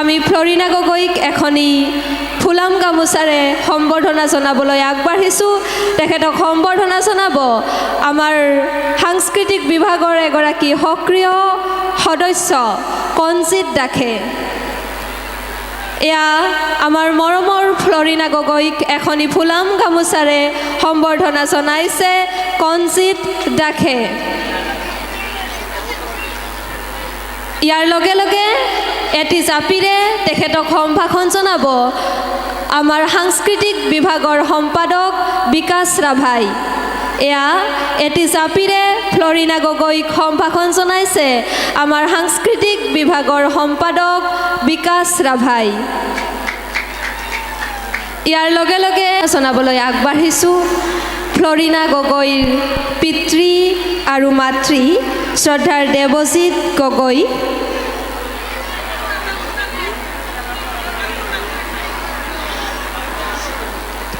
আমি ফ্লৰিনা গগৈক এখনি ফুলাম গামোচাৰে সম্বৰ্ধনা জনাবলৈ আগবাঢ়িছোঁ। তেখেতক সম্বৰ্ধনা জনাব আমাৰ সাংস্কৃতিক বিভাগৰ এগৰাকী সক্ৰিয় সদস্য কণজিৎ দাসে। এয়া আমাৰ মৰমৰ ফ্লৰিনা গগৈক এখনি ফুলাম গামোচাৰে সম্বৰ্ধনা জনাইছে কণজিৎ দাসে। ইয়াৰ লগে লগে এটি জাপিৰে তেখেতক সম্ভাষণ জনাব আমাৰ সাংস্কৃতিক বিভাগৰ সম্পাদক বিকাশ ৰাভাই। এয়া এটি জাপিৰে ফ্লৰিনা গগৈক সম্ভাষণ জনাইছে আমাৰ সাংস্কৃতিক বিভাগৰ সম্পাদক বিকাশ ৰাভাই। ইয়াৰ লগে লগে জনাবলৈ আগবাঢ়িছোঁ ফ্লৰিনা গগৈৰ পিতৃ আৰু মাতৃ শ্ৰদ্ধাৰ দেৱজিৎ গগৈ,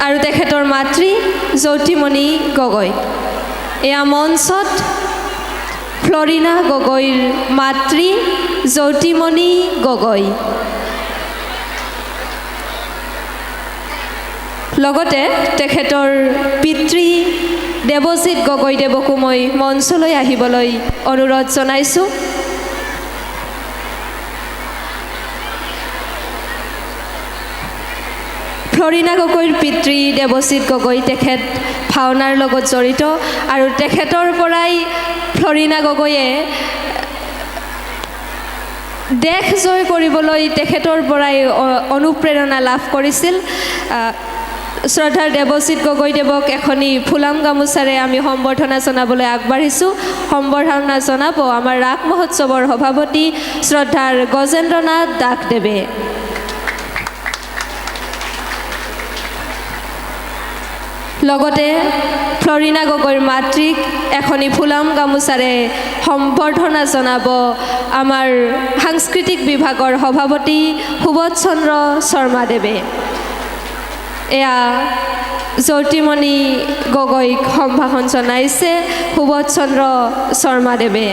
আৰু তেখেতৰ মাতৃ জ্যোতিমণি গগৈ। এয়া মঞ্চত ফ্লৰিনা গগৈৰ মাতৃ জ্যোতিমণি গগৈ, লগতে তেখেতৰ পিতৃ দেৱজিৎ গগৈদেৱকো মই মঞ্চলৈ আহিবলৈ অনুৰোধ জনাইছোঁ। ফ্লৰিনা গগৈৰ পিতৃ দেৱজিৎ গগৈ তেখেত ভাওনাৰ লগত জড়িত আৰু তেখেতৰ পৰাই ফ্লৰিনা গগৈয়ে দেশ জয় কৰিবলৈ তেখেতৰ পৰাই অনুপ্ৰেৰণা লাভ কৰিছিল। শ্ৰদ্ধাৰ দেৱজিৎ গগৈদেৱক এখনি ফুলাম গামোচাৰে আমি সম্বৰ্ধনা জনাবলৈ আগবাঢ়িছোঁ। সম্বৰ্ধনা জনাব আমাৰ ৰাস মহোৎসৱৰ সভাপতি শ্ৰদ্ধাৰ গজেন্দ্ৰনাথ দাসদেৱে। লগতে ফ্লৰিনা গগৈৰ মাতৃক এখনি ফুলাম গামোচাৰে সম্বৰ্ধনা জনাব আমাৰ সাংস্কৃতিক বিভাগৰ সভাপতি সুবোধ চন্দ্ৰ শৰ্মাদেৱে। এয়া জ্যোতিমণি গগৈক সম্ভাষণ জনাইছে সুবোধ চন্দ্ৰ শৰ্মাদেৱে।